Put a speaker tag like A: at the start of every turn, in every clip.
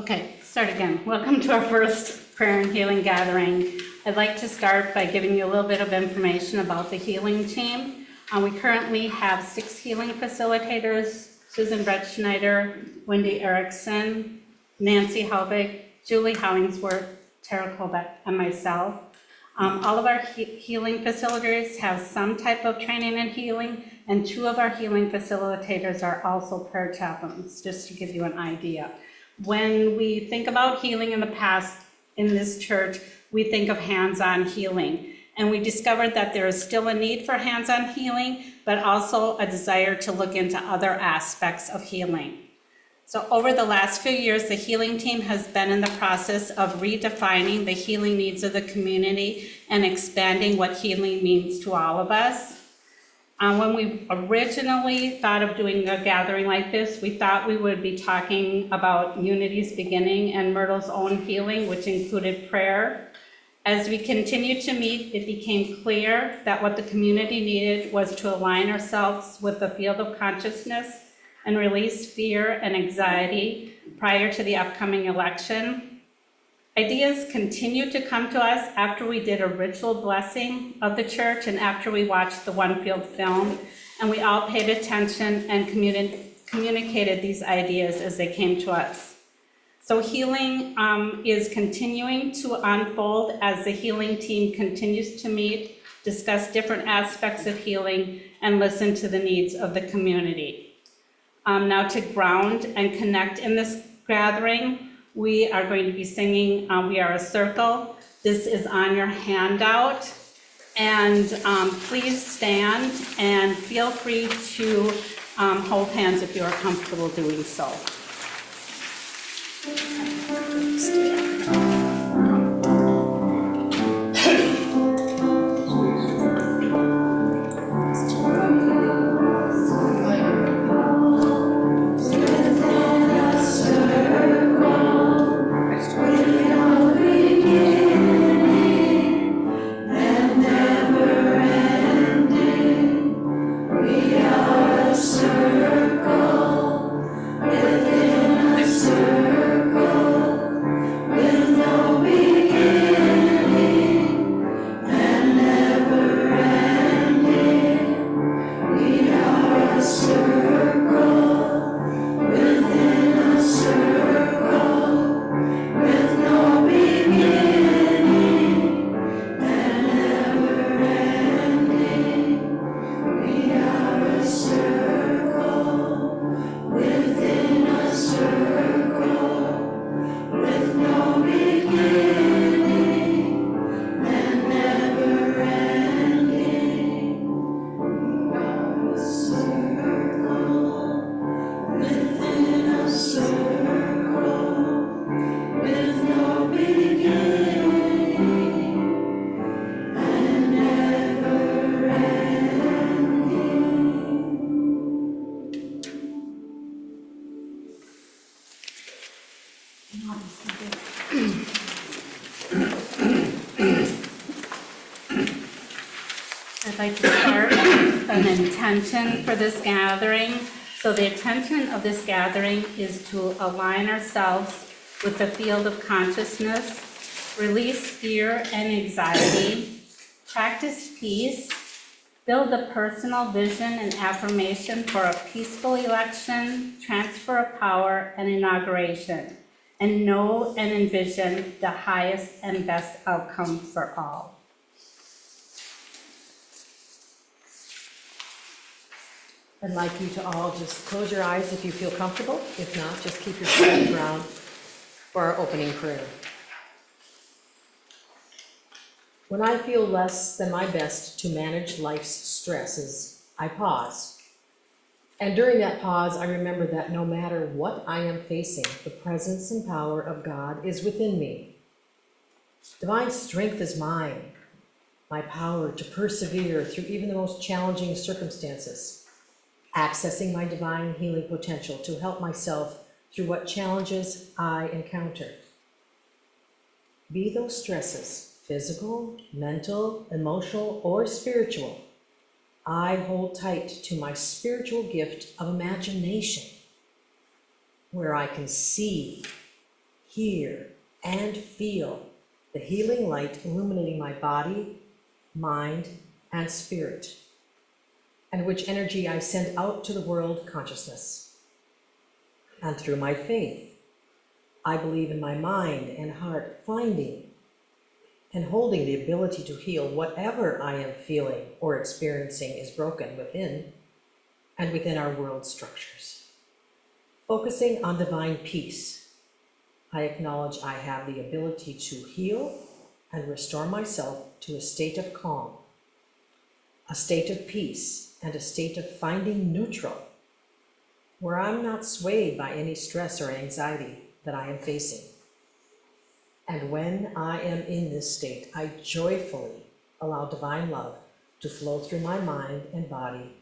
A: Okay, start again. Welcome to our first prayer and healing gathering. I'd like to start by giving you a little bit of information about the healing team. We currently have 6 healing facilitators: Susan Brett Schneider, Wendy Erickson, Nancy Helbig, Julie Hollingsworth, Tara Colbeck, and myself. All of our healing facilitators have some type of training in healing, and 2 of our healing facilitators are also prayer chaplains, just to give you an idea. When we think about healing in the past in this church, we think of hands-on healing. And we discovered that there is still a need for hands-on healing, but also a desire to look into other aspects of healing. So over the last few years, the healing team has been in the process of redefining the healing needs of the community and expanding what healing means to all of us. When we originally thought of doing a gathering like this, we thought we would be talking about Unity's beginning and Myrtle's own healing, which included prayer. As we continued to meet, it became clear that what the community needed was to align ourselves with the field of consciousness and release fear and anxiety prior to the upcoming election. Ideas continued to come to us after we did a ritual blessing of the church and after we watched the One Field film, and we all paid attention and communicated these ideas as they came to us. So healing is continuing to unfold as the healing team continues to meet, discuss different aspects of healing, and listen to the needs of the community. Now to ground and connect in this gathering, we are going to be singing We Are a Circle. This is on your handout. And please stand and feel free to hold hands if you are comfortable doing so. I'd like to start with an intention for this gathering. So the intention of this gathering is to align ourselves with the field of consciousness, release fear and anxiety, practice peace, build a personal vision and affirmation for a peaceful election, transfer of power, and inauguration, and know and envision the highest and best outcome for all.
B: I'd like you to all just close your eyes if you feel comfortable. If not, just keep your hands around for our opening prayer. When I feel less than my best to manage life's stresses, I pause. And during that pause, I remember that no matter what I am facing, the presence and power of God is within me. Divine strength is mine, my power to persevere through even the most challenging circumstances. Accessing my divine healing potential to help myself through what challenges I encounter. Be those stresses physical, mental, emotional, or spiritual, I hold tight to my spiritual gift of imagination, where I can see, hear, and feel the healing light illuminating my body, mind, and spirit, and which energy I send out to the world consciousness. And through my faith, I believe in my mind and heart finding and holding the ability to heal whatever I am feeling or experiencing is broken within and within our world structures. Focusing on divine peace, I acknowledge I have the ability to heal and restore myself to a state of calm, a state of peace, and a state of finding neutral, where I'm not swayed by any stress or anxiety that I am facing. And when I am in this state, I joyfully allow divine love to flow through my mind and body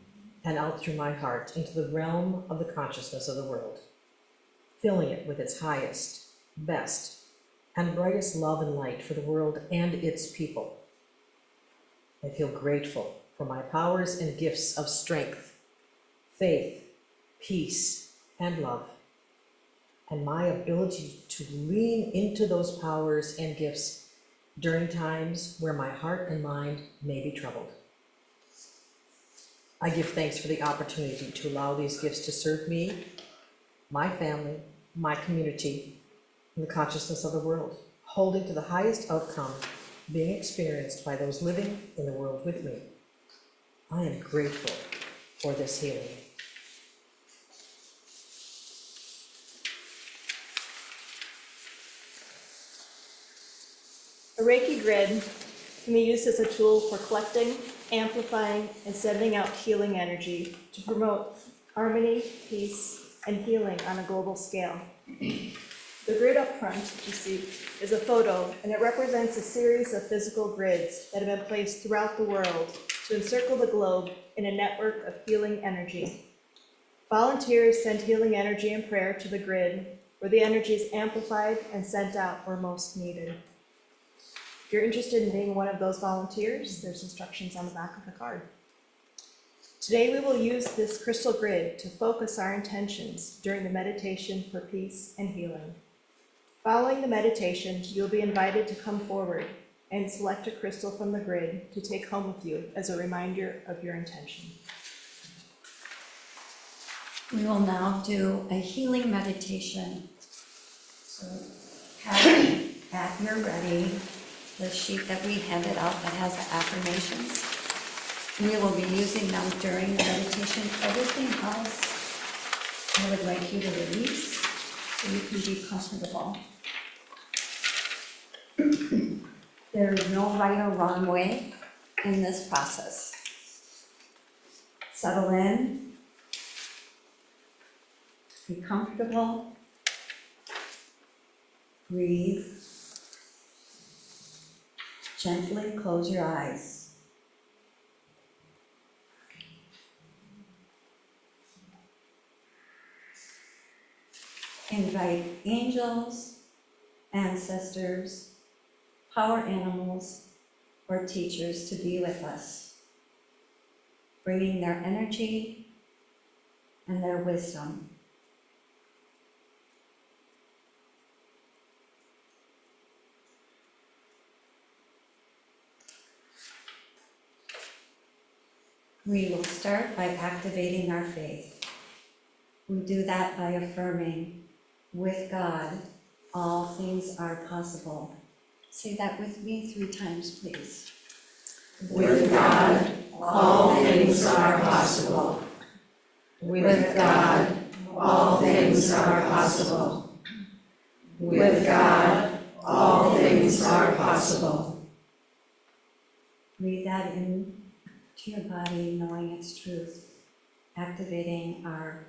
B: and out through my heart into the realm of the consciousness of the world, filling it with its highest, best, and brightest love and light for the world and its people. I feel grateful for my powers and gifts of strength, faith, peace, and love, and my ability to lean into those powers and gifts during times where my heart and mind may be troubled. I give thanks for the opportunity to allow these gifts to serve me, my family, my community, and the consciousness of the world, holding to the highest outcome being experienced by those living in the world with me. I am grateful for this healing.
C: A Reiki grid can be used as a tool for collecting, amplifying, and sending out healing energy to promote harmony, peace, and healing on a global scale. The grid up front, you see, is a photo, and it represents a series of physical grids that have been placed throughout the world to encircle the globe in a network of healing energy. Volunteers send healing energy and prayer to the grid, where the energy is amplified and sent out where most needed. If you're interested in being one of those volunteers, there's instructions on the back of the card. Today we will use this crystal grid to focus our intentions during the meditation for peace and healing. Following the meditation, you'll be invited to come forward and select a crystal from the grid to take home with you as a reminder of your intention.
D: We will now do a healing meditation. So have at your ready the sheet that we handed out that has the affirmations. We will be using them during the meditation. Everything else I would like you to release so you can be comfortable. There is no right or wrong way in this process. Settle in. Be comfortable. Breathe. Gently close your eyes. Invite angels, ancestors, power animals, or teachers to be with us, bringing their energy and their wisdom. We will start by activating our faith. We do that by affirming, with God, all things are possible. Say that with me 3 times, please.
E: With God, all things are possible. With God, all things are possible. With God, all things are possible.
D: Breathe that in to your body, knowing its truth, activating our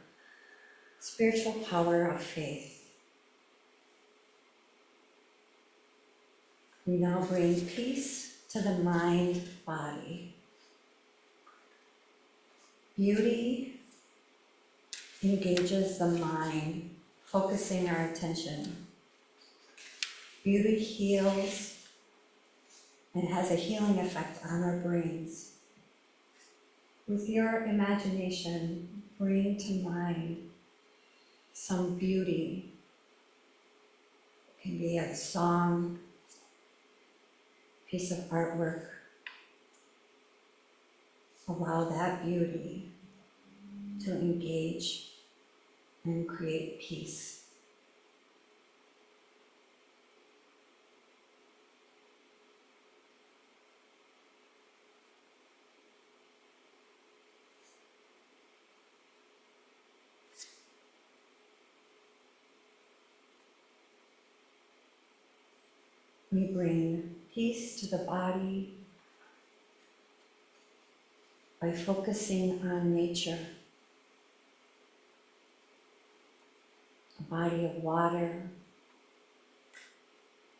D: spiritual power of faith. We now bring peace to the mind, body. Beauty engages the mind, focusing our attention. Beauty heals and has a healing effect on our brains. With your imagination, bring to mind some beauty, can be a song, piece of artwork. Allow that beauty to engage and create peace. We bring peace to the body by focusing on nature, a body of water,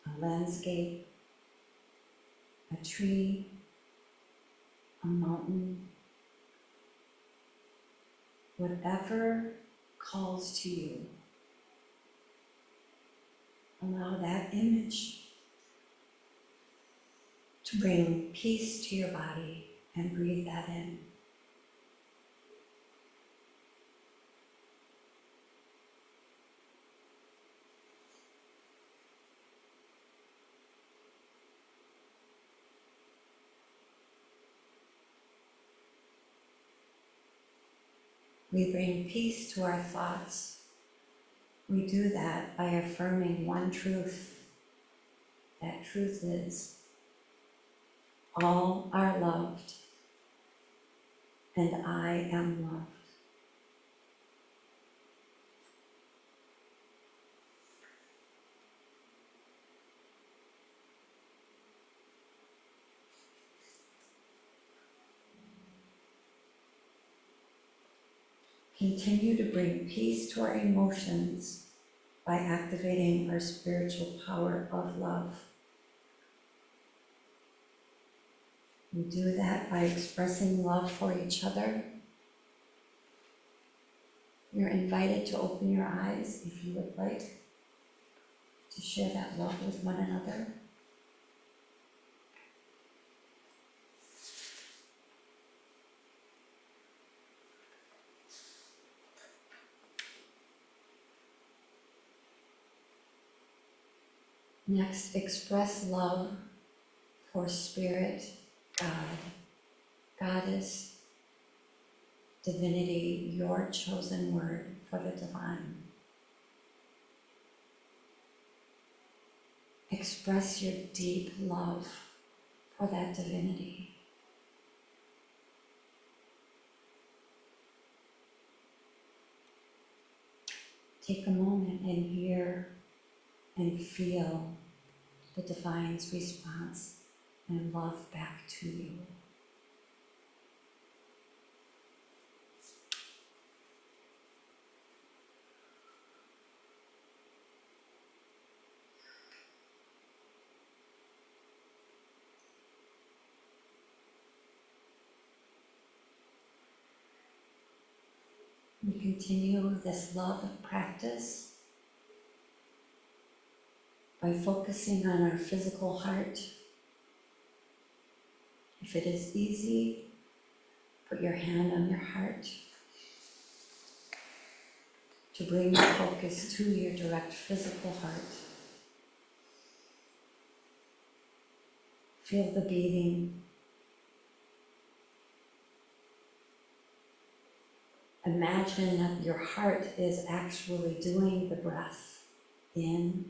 D: a landscape, a tree, a mountain, whatever calls to you. Allow that image to bring peace to your body and breathe that in. We bring peace to our thoughts. We do that by affirming one truth. That truth is, all are loved, and I am loved. Continue to bring peace to our emotions by activating our spiritual power of love. We do that by expressing love for each other. You're invited to open your eyes if you would like to share that love with one another. Next, express love for Spirit, God, Goddess, Divinity, your chosen word for the divine. Express your deep love for that divinity. Take a moment and hear and feel the divine's response and love back to you. We continue this love practice by focusing on our physical heart. If it is easy, put your hand on your heart to bring your focus to your direct physical heart. Feel the beating. Imagine that your heart is actually doing the breath in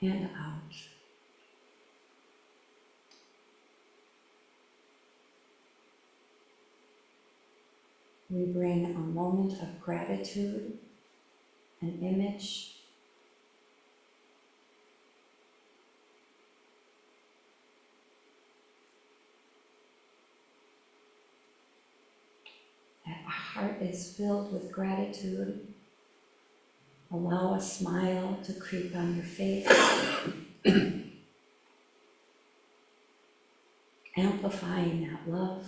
D: and out. We bring a moment of gratitude, an image, that our heart is filled with gratitude. Allow a smile to creep on your face. Amplifying that love.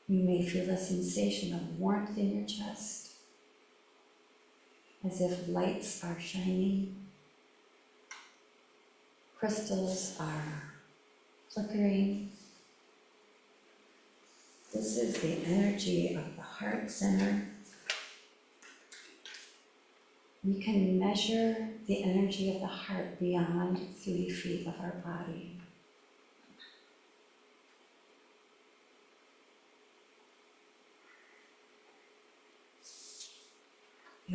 D: You may feel a sensation of warmth in your chest, as if lights are shining, crystals are flickering. This is the energy of the heart center, we can measure the energy of the heart beyond 3 feet of our body.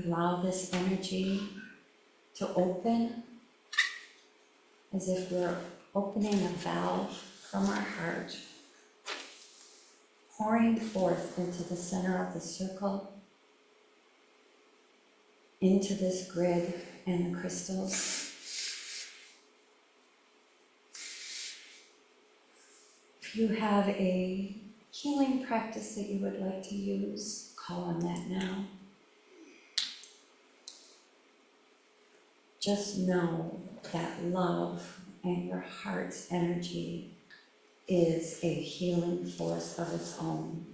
D: Allow this energy to open as if we're opening a valve from our heart, pouring forth into the center of the circle, into this grid and the crystals. If you have a healing practice that you would like to use, call on that now. Just know that love and your heart's energy is a healing force of its own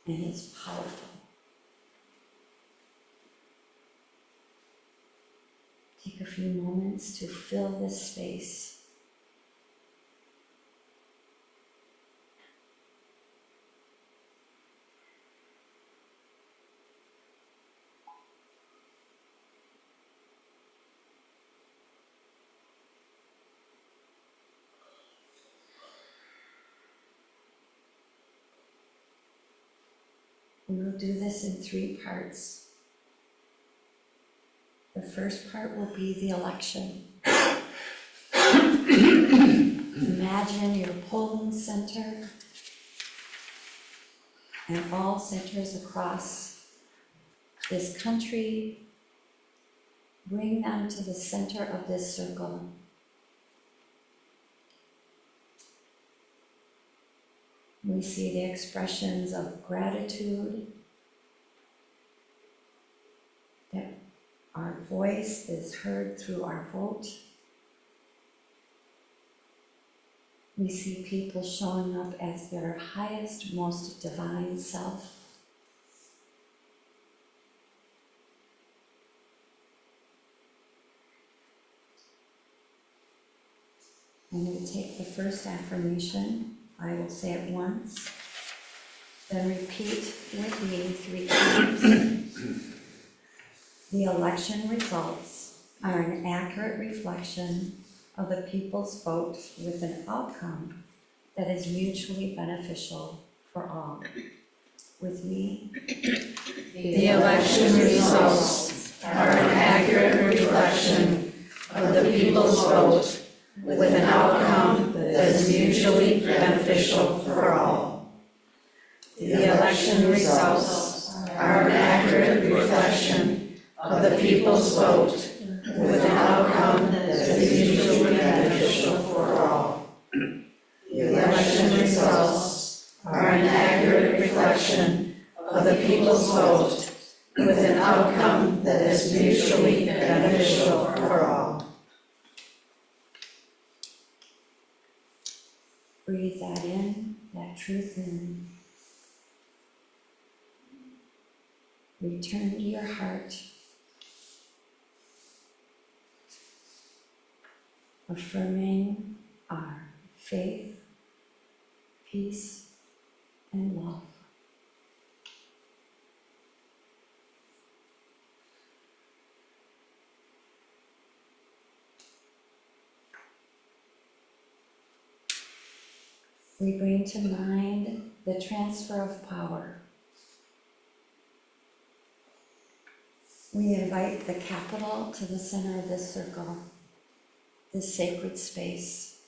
D: and is powerful. Take a few moments to fill this space. We'll do this in 3 parts. The first part will be the election. Imagine your polling center and all centers across this country. Bring them to the center of this circle. We see the expressions of gratitude, that our voice is heard through our vote. We see people showing up as their highest, most divine self. I'm going to take the first affirmation. I will say it once, then repeat with me 3 times. The election results are an accurate reflection of the people's vote with an outcome that is mutually beneficial for all. With me,
E: The election results are an accurate reflection of the people's vote with an outcome that is mutually beneficial for all. The election results are an accurate reflection of the people's vote with an outcome that is mutually beneficial for all. The election results are an accurate reflection of the people's vote with an outcome that is mutually beneficial for all.
D: breathe that in, that truth in. Return to your heart. Affirming our faith, peace, and love. We bring to mind the transfer of power. We invite the capital to the center of this circle, this sacred space.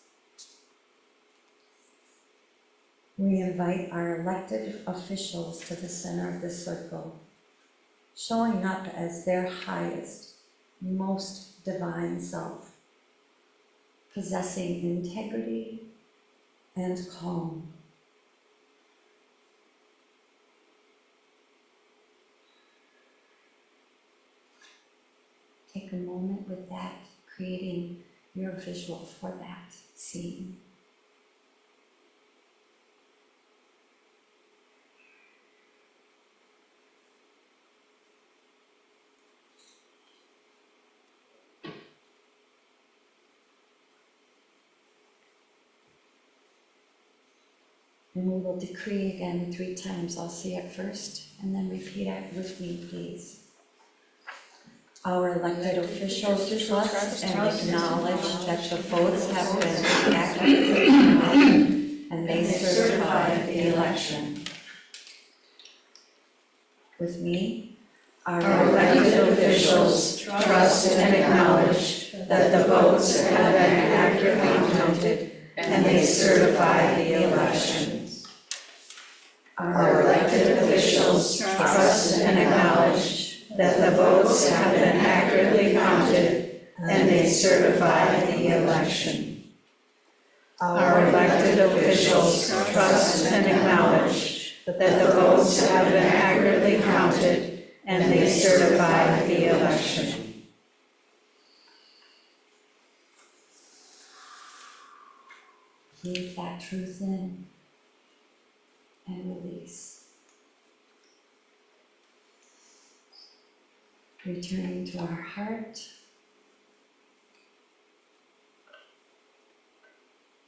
D: We invite our elected officials to the center of this circle, showing up as their highest, most divine self, possessing integrity and calm. Take a moment with that, creating your visual for that scene. And we will decree again 3 times. I'll say it first and then repeat it with me, please. Our elected officials trust and acknowledge that the votes have been accurately counted and they certify the election. With me, our
E: elected officials trust and acknowledge that the votes have been accurately counted and they certify the election. Our elected officials trust and acknowledge that the votes have been accurately counted and they certify the election. Our elected officials trust and acknowledge that the votes have been accurately counted and they certify the election.
D: breathe that truth in and release. Returning to our heart,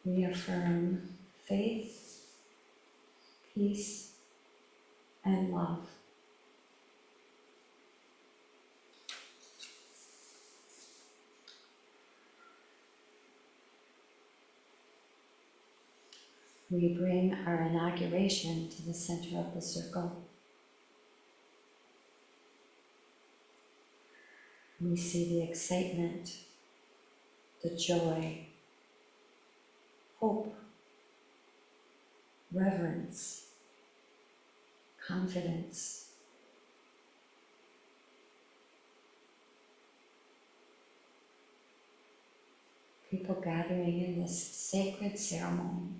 D: we affirm faith, peace, and love. We bring our inauguration to the center of the circle. We see the excitement, the joy, hope, reverence, confidence. People gathering in this sacred ceremony.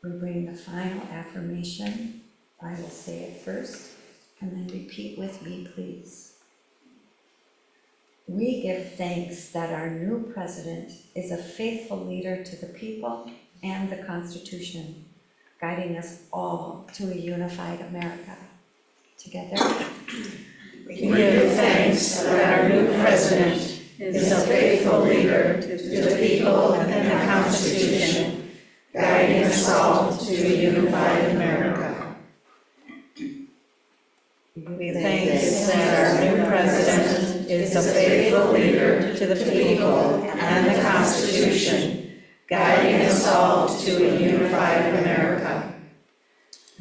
D: We bring the final affirmation. I will say it first, and then repeat with me, please. We give thanks that our new president is a faithful leader to the people and the Constitution, guiding us all to a unified America. Together,
E: We give thanks that our new president is a faithful leader to the people and the Constitution, guiding us all to a unified America. We thank that our new president is a faithful leader to the people and the Constitution, guiding us all to a unified America.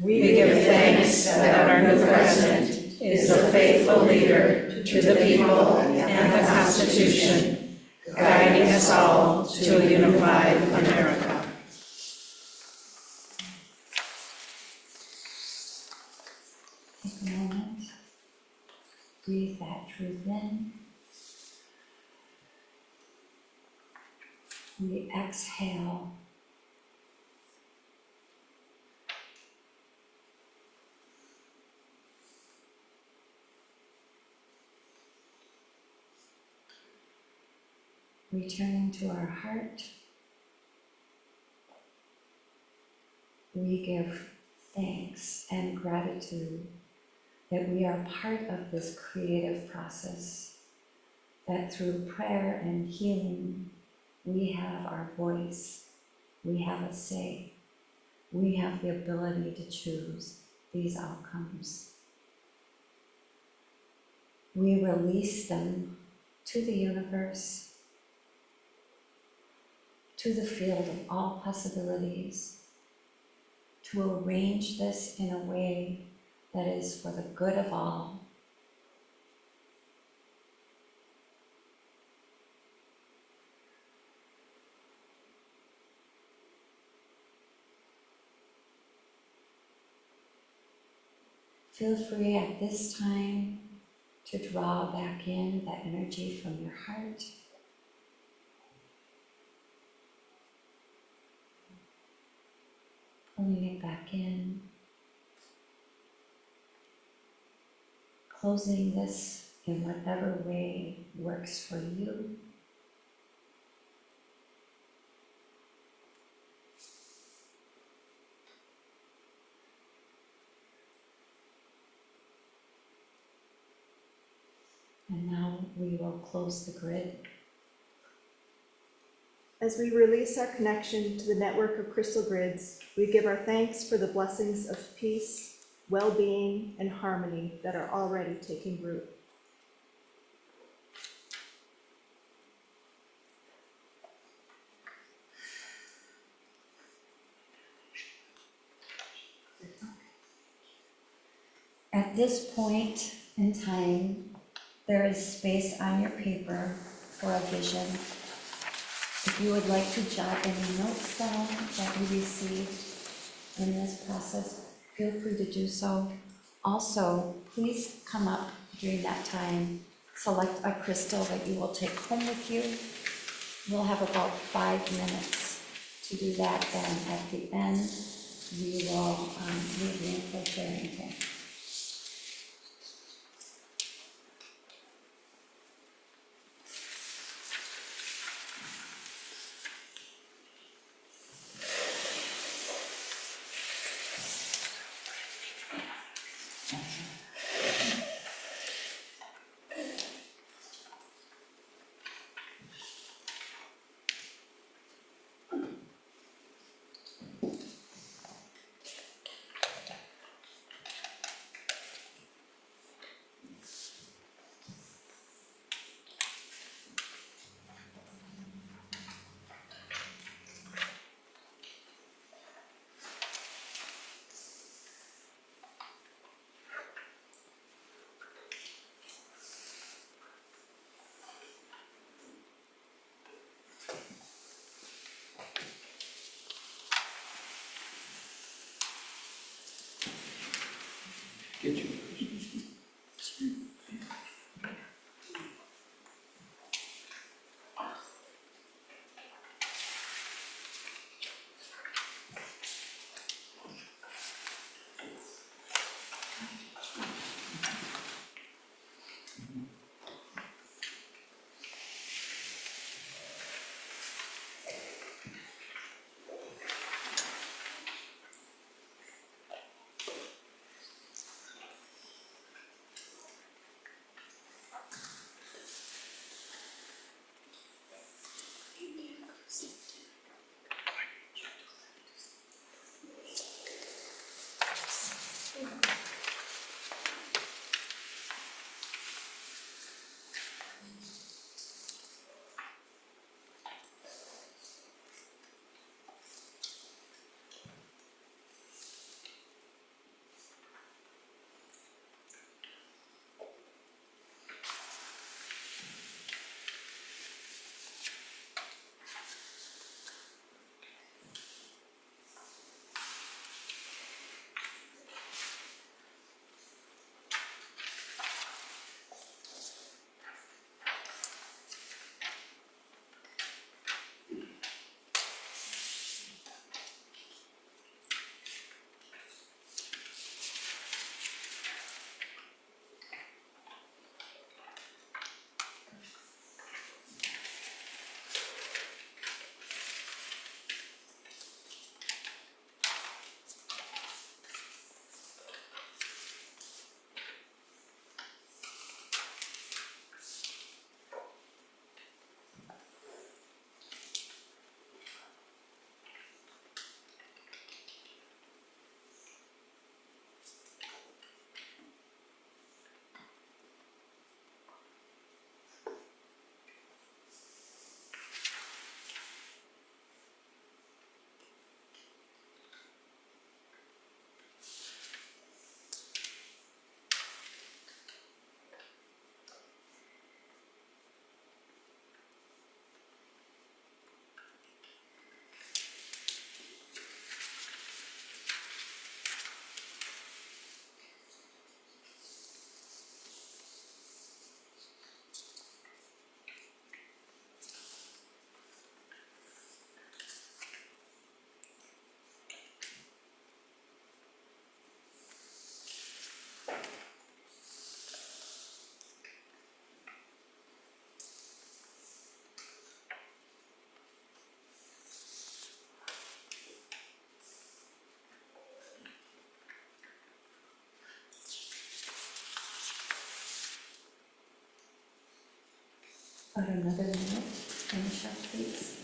E: We give thanks that our new president is a faithful leader to the people and the Constitution, guiding us all to a unified America.
D: take a moment, breathe that truth in. We exhale. Returning to our heart, we give thanks and gratitude that we are part of this creative process, that through prayer and healing, we have our voice, we have a say, we have the ability to choose these outcomes. We release them to the universe, to the field of all possibilities, to arrange this in a way that is for the good of all. Feel free at this time to draw back in that energy from your heart. Pulling it back in. Closing this in whatever way works for you. we will close the grid.
C: As we release our connection to the network of crystal grids, we give our thanks for the blessings of peace, well-being, and harmony that are already taking root.
D: At this point in time, there is space on your paper for a vision. If you would like to jot any notes down that you received in this process, feel free to do so. Also, please come up during that time, select a crystal that you will take home with you. We'll have about 5 minutes to do that, and at the end, we will leave room for sharing. Okay.
F: Get you.
D: About another minute, finish up, please.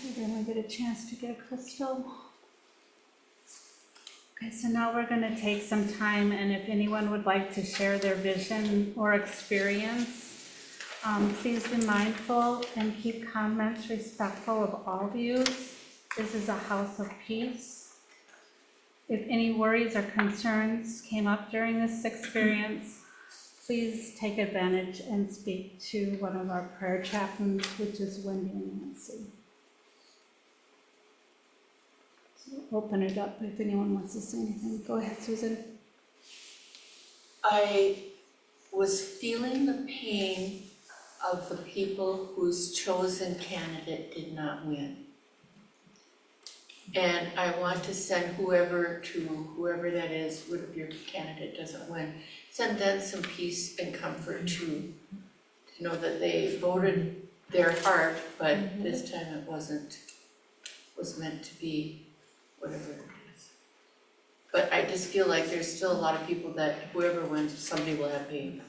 A: Did anyone get a chance to get a crystal? Okay, so now we're going to take some time, and if anyone would like to share their vision or experience, please be mindful and keep comments respectful of all views. This is a house of peace. If any worries or concerns came up during this experience, please take advantage and speak to one of our prayer chaplains, which is Wendy and Nancy. Open it up if anyone wants to say anything. Go ahead, Susan.
F: I was feeling the pain of the people whose chosen candidate did not win. And I want to send whoever that is, if your candidate doesn't win, send them some peace and comfort to know that they voted their heart, but this time it was meant to be whatever it is. But I just feel like there's still a lot of people that whoever wins, somebody will have pain.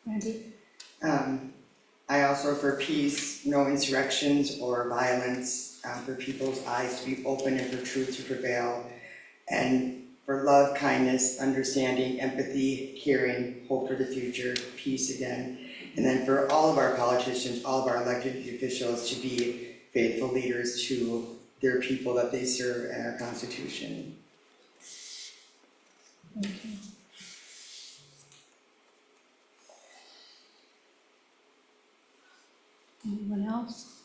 A: Randy?
G: I also, for peace, no insurrections or violence, for people's eyes to be open and for truth to prevail, and for love, kindness, understanding, empathy, caring, hope for the future, peace again. And then for all of our politicians, all of our elected officials to be faithful leaders to their people that they serve and our Constitution.
A: Thank you. Anyone else?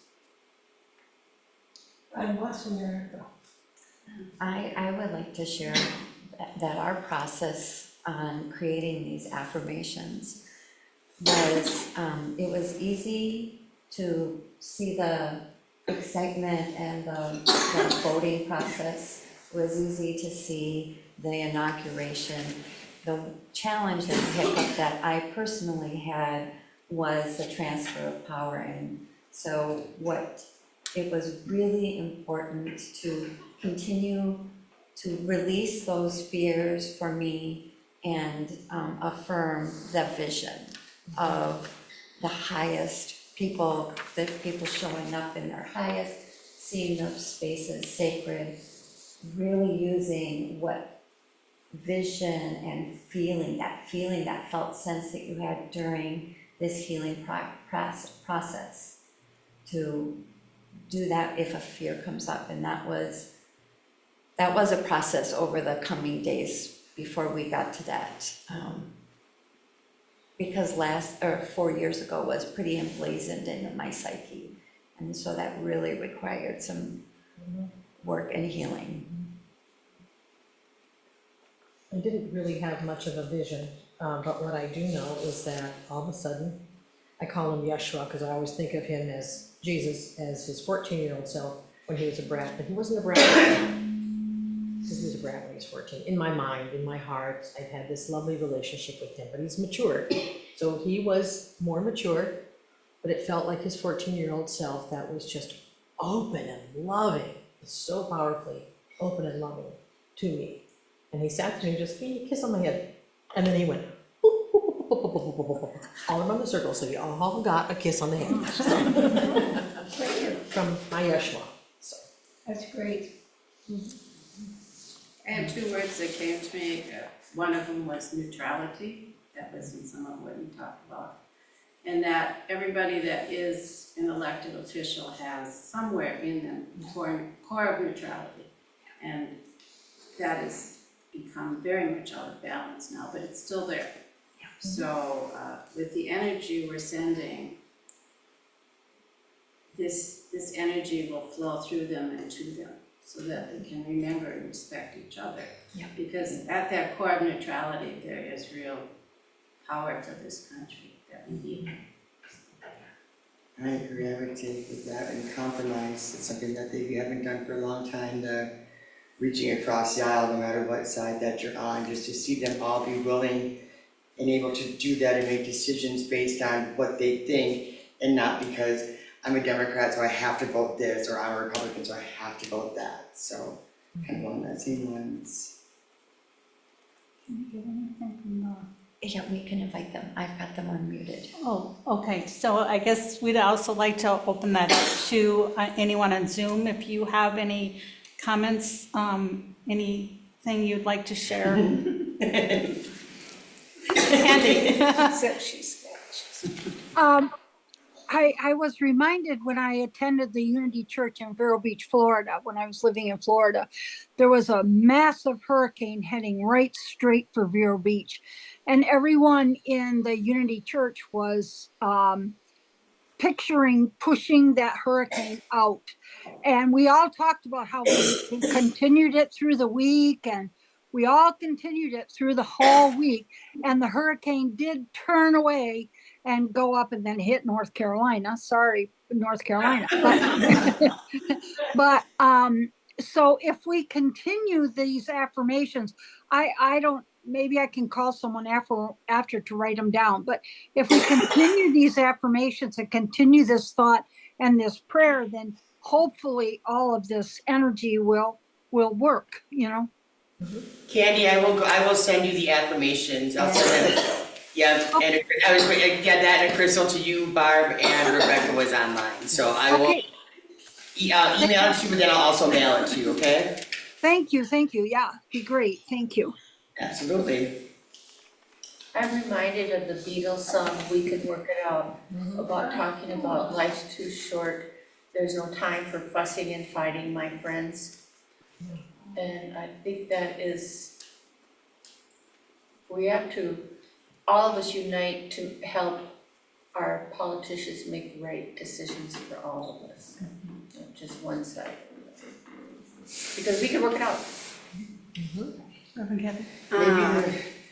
B: I'm watching your.
D: I would like to share that our process on creating these affirmations was, it was easy to see the excitement and the voting process. It was easy to see the inauguration. The challenge and hiccup that I personally had was the transfer of power. And so it was really important to continue to release those fears for me and affirm the vision of the highest people, the people showing up in their highest, seeing those spaces sacred, really using what vision and feeling, that felt sense that you had during this healing process to do that if a fear comes up. And that was a process over the coming days before we got to that. Because 4 years ago was pretty emblazoned into my psyche. And so that really required some work and healing.
B: I didn't really have much of a vision, but what I do know is that all of a sudden, I call him Yeshua because I always think of him as Jesus, as his 14-year-old self when he was a brat, but he wasn't a brat because he was a brat when he was 14. In my mind, in my heart, I've had this lovely relationship with him, but he's matured. So he was more mature, but it felt like his 14-year-old self that was just open and loving, so powerfully open and loving to me. And he sat there and just gave me a kiss on my head. And then he went, boop, boop, boop, boop, boop, boop, boop, boop, boop, all around the circle. So you all got a kiss on the head. From my Yeshua. So.
E: That's great. I have two words that came to me. One of them was neutrality. That was in some of what you talked about. And that everybody that is an elected official has somewhere in them core of neutrality. And that has become very much out of balance now, but it's still there. So with the energy we're sending, this energy will flow through them and to them so that they can remember and respect each other.
D: Yep.
E: Because at that core of neutrality, there is real power for this country that we need.
G: I agree, I would say with that, and compromise, it's something that they haven't done for a long time, the reaching across the aisle, no matter what side that you're on, just to see them all be willing and able to do that and make decisions based on what they think and not because I'm a Democrat, so I have to vote this, or I'm a Republican, so I have to vote that. So kind of along that same lines.
D: Yeah, we can invite them. I've got them unmuted.
A: Oh, okay, so I guess we'd also like to open that up to anyone on Zoom. If you have any comments, anything you'd like to share. Andy?
H: I was reminded when I attended the Unity Church in Vero Beach, Florida, when I was living in Florida, there was a massive hurricane heading right straight for Vero Beach. And everyone in the Unity Church was picturing pushing that hurricane out. And we all talked about how we continued it through the week, and we all continued it through the whole week. And the hurricane did turn away and go up and then hit North Carolina. Sorry, North Carolina. But so if we continue these affirmations, I don't, maybe I can call someone after to write them down. But if we continue these affirmations and continue this thought and this prayer, then hopefully all of this energy will work, you know?
I: Candy, I will send you the affirmations, I'll send them, yeah, and I was, yeah, that and Crystal to you, Barb, and Rebecca was online, so I will
H: Okay.
I: Email it to you, but then I'll also mail it to you, okay?
H: Thank you, yeah, be great, thank you.
I: Absolutely.
F: I'm reminded of the Beatles song, We Could Work It Out, about talking about life's too short, there's no time for fussing and fighting, my friends. And I think that is, we have to, all of us unite to help our politicians make the right decisions for all of us, not just one side. Because we can work it out.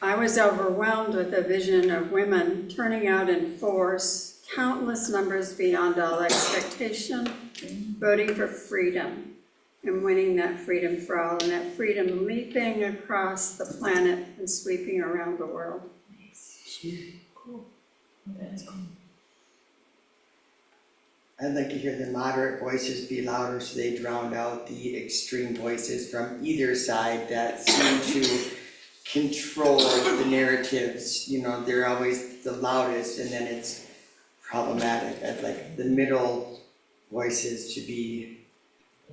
E: I was overwhelmed with the vision of women turning out in force, countless numbers beyond all expectation, voting for freedom and winning that freedom for all, and that freedom leaping across the planet and sweeping around the world.
G: I'd like to hear the moderate voices be louder so they drown out the extreme voices from either side that seem to control the narratives. You know, they're always the loudest and then it's problematic. I'd like the middle voices to be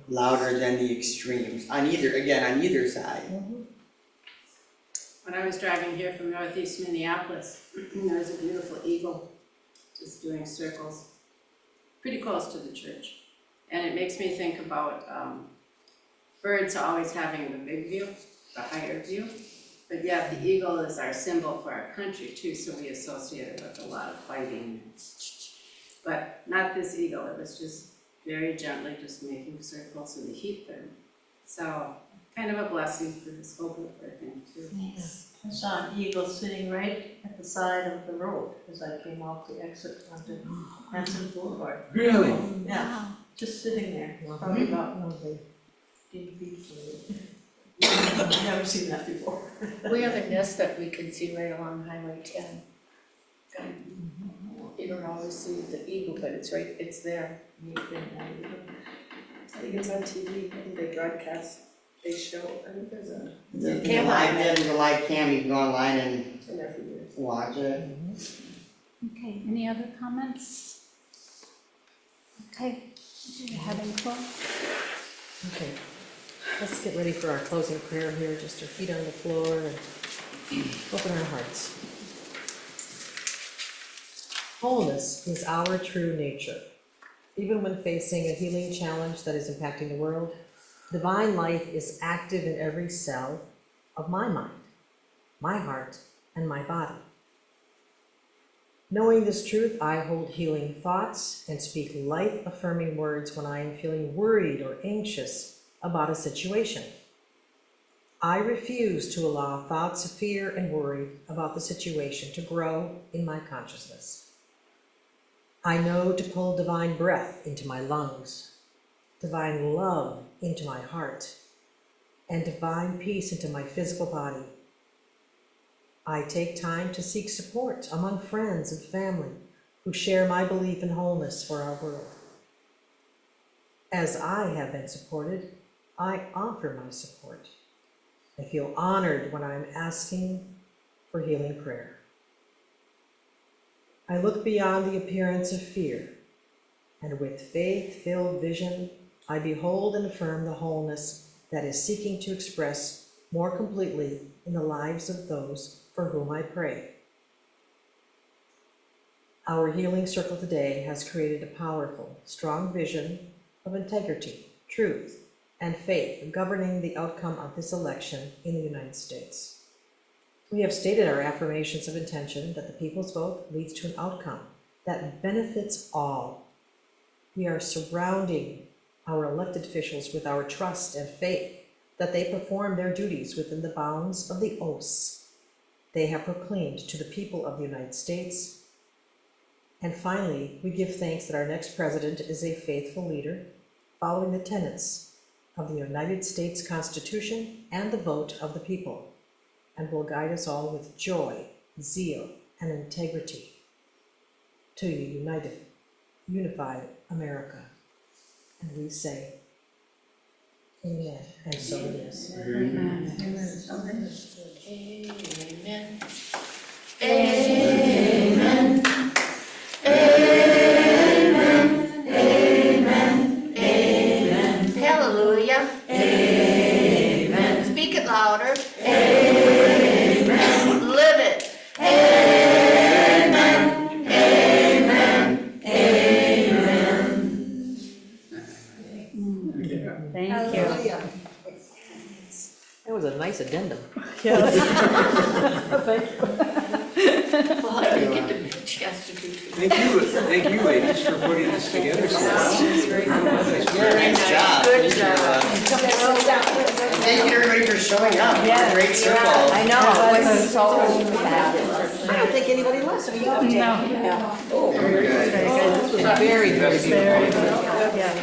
G: louder than the extremes on either side.
J: When I was driving here from northeast Minneapolis, there was a beautiful eagle just doing circles pretty close to the church. And it makes me think about birds always having the big view, the higher view. But yet the eagle is our symbol for our country too, so we associate it with a lot of fighting. But not this eagle, it was just very gently just making circles in the heat there. So kind of a blessing for this whole book, I think, too.
D: Nice.
K: I saw an eagle sitting right at the side of the road as I came off the exit onto Hanson Boulevard.
I: Really?
K: Yeah, just sitting there, probably about 15 feet from me. I've never seen that before.
F: We have a nest that we can see right along Highway 10. And you don't always see the eagle, but it's there.
C: I think it's on TV, I think they broadcast, they show, I think there's a.
G: There's a live cam, you can go online and
C: Been there for years.
G: watch it.
A: Okay, any other comments? Okay, do you have any close?
B: Okay, let's get ready for our closing prayer here, just our feet on the floor and open our hearts. Wholeness is our true nature. Even when facing a healing challenge that is impacting the world, divine life is active in every cell of my mind, my heart, and my body. Knowing this truth, I hold healing thoughts and speak life-affirming words when I am feeling worried or anxious about a situation. I refuse to allow thoughts of fear and worry about the situation to grow in my consciousness. I know to pull divine breath into my lungs, divine love into my heart, and divine peace into my physical body. I take time to seek support among friends and family who share my belief in wholeness for our world. As I have been supported, I offer my support. I feel honored when I'm asking for healing prayer. I look beyond the appearance of fear, and with faith-filled vision, I behold and affirm the wholeness that is seeking to express more completely in the lives of those for whom I pray. Our healing circle today has created a powerful, strong vision of integrity, truth, and faith governing the outcome of this election in the United States. We have stated our affirmations of intention that the people's vote leads to an outcome that benefits all. We are surrounding our elected officials with our trust and faith that they perform their duties within the bounds of the oaths they have proclaimed to the people of the United States. And finally, we give thanks that our next president is a faithful leader, following the tenets of the United States Constitution and the vote of the people, and will guide us all with joy, zeal, and integrity to a unified America. And we say, amen, and so it is.
F: Amen.
E: Amen.
F: Hallelujah.
E: Amen.
F: Speak it louder.
E: Amen.
F: Live it.
E: Amen. Amen. Amen.
A: Thank you.
B: That was a nice addendum.
F: Well, I didn't get the chance to do too.
L: Thank you ladies for putting this together.
F: Nice
I: job.
F: Good job.
I: Thank you everybody for showing up. Great circle.
D: I know, it was so fabulous.
B: I don't think anybody left.
A: No.
L: Very good.
B: This was very, very beautiful.
C: Yeah.